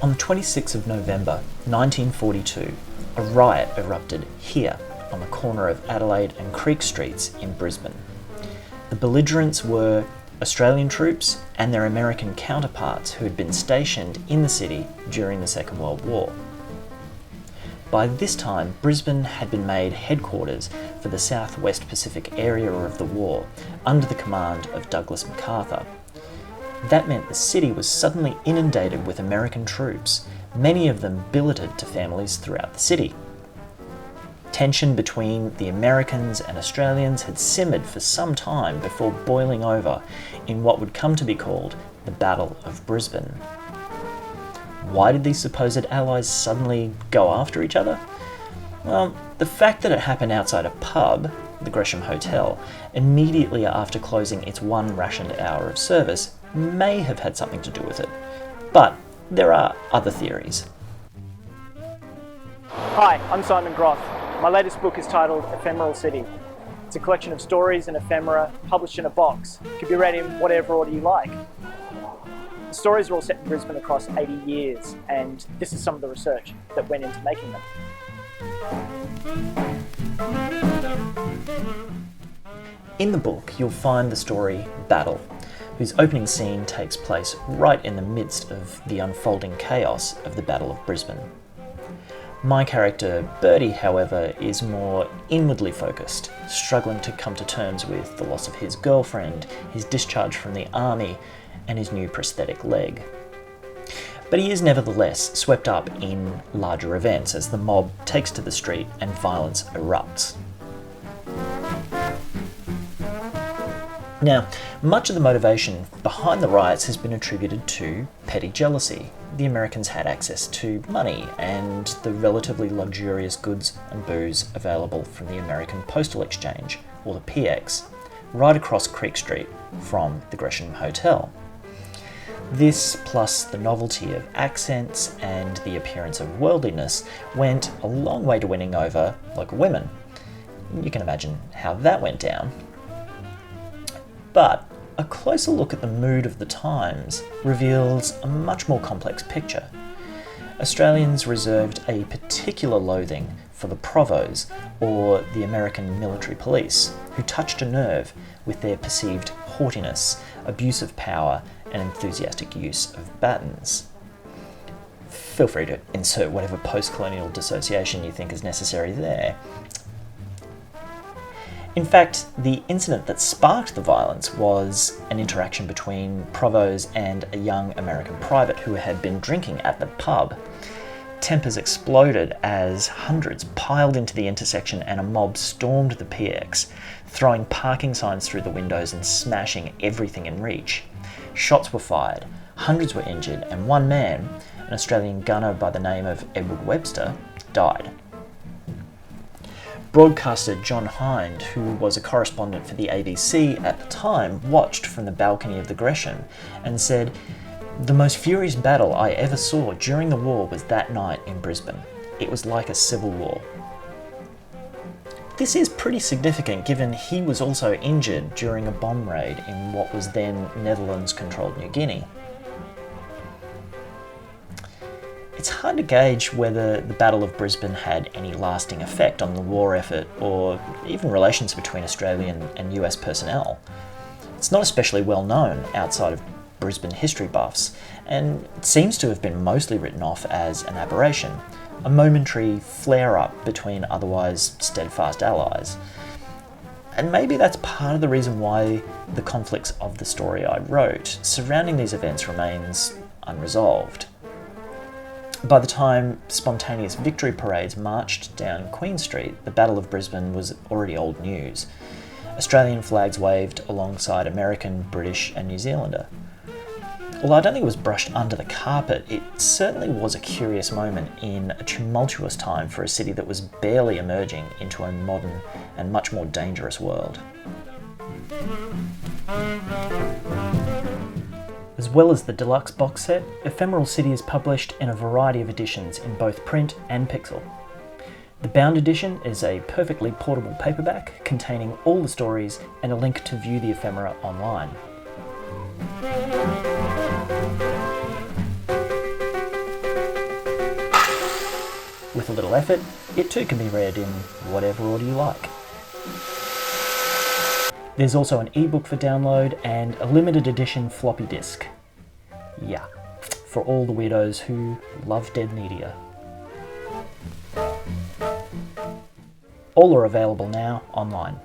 On the 26th of November 1942, a riot erupted here on the corner of Adelaide and Creek Streets in Brisbane. The belligerents were Australian troops and their American counterparts who had been stationed in the city during the Second World War. By this time, Brisbane had been made headquarters for the South West Pacific area of the war under the command of Douglas MacArthur. That meant the city was suddenly inundated with American troops, many of them billeted to families throughout the city. Tension between the Americans and Australians had simmered for some time before boiling over in what would come to be called the Battle of Brisbane. Why did these supposed allies suddenly go after each other? Well, the fact that it happened outside a pub, the Gresham Hotel, immediately after closing its one rationed hour of service may have had something to do with it. But there are other theories. Hi, I'm Simon Groth. My latest book is titled Ephemeral City. It's a collection of stories and ephemera published in a box. It can be read in whatever order you like. The stories are all set in Brisbane across 80 years, and this is some of the research that went into making them. In the book, you'll find the story Battle, whose opening scene takes place right in the midst of the unfolding chaos of the Battle of Brisbane. My character, Bertie, however, is more inwardly focused, struggling to come to terms with the loss of his girlfriend, his discharge from the army, and his new prosthetic leg. But he is nevertheless swept up in larger events as the mob takes to the street and violence erupts. Now, much of the motivation behind the riots has been attributed to petty jealousy. The Americans had access to money and the relatively luxurious goods and booze available from the American Postal Exchange, or the PX, right across Creek Street from the Gresham Hotel. This, plus the novelty of accents and the appearance of worldliness, went a long way to winning over local women. You can imagine how that went down. But a closer look at the mood of the times reveals a much more complex picture. Australians reserved a particular loathing for the provos, or the American military police, who touched a nerve with their perceived haughtiness, abuse of power, and enthusiastic use of batons. Feel free to insert whatever post-colonial dissociation you think is necessary there. In fact, the incident that sparked the violence was an interaction between provos and a young American private who had been drinking at the pub. Tempers exploded as hundreds piled into the intersection and a mob stormed the PX, throwing parking signs through the windows and smashing everything in reach. Shots were fired, hundreds were injured, and one man, an Australian gunner by the name of Edward Webster, died. Broadcaster John Hind, who was a correspondent for the ABC at the time, watched from the balcony of the Gresham and said, "The most furious battle I ever saw during the war was that night in Brisbane. It was like a civil war." This is pretty significant given he was also injured during a bomb raid in what was then Netherlands-controlled New Guinea. It's hard to gauge whether the Battle of Brisbane had any lasting effect on the war effort or even relations between Australian and US personnel. It's not especially well known outside of Brisbane history buffs, and it seems to have been mostly written off as an aberration, a momentary flare-up between otherwise steadfast allies. And maybe that's part of the reason why the conflicts of the story I wrote surrounding these events remains unresolved. By the time spontaneous victory parades marched down Queen Street, the Battle of Brisbane was already old news. Australian flags waved alongside American, British and New Zealander. Although I don't think it was brushed under the carpet, it certainly was a curious moment in a tumultuous time for a city that was barely emerging into a modern and much more dangerous world. As well as the deluxe box set, Ephemeral City is published in a variety of editions in both print and pixel. The bound edition is a perfectly portable paperback containing all the stories and a link to view the ephemera online. With a little effort, it too can be read in whatever order you like. There's also an ebook for download and a limited edition floppy disk. Yeah, for all the weirdos who love dead media. All are available now online.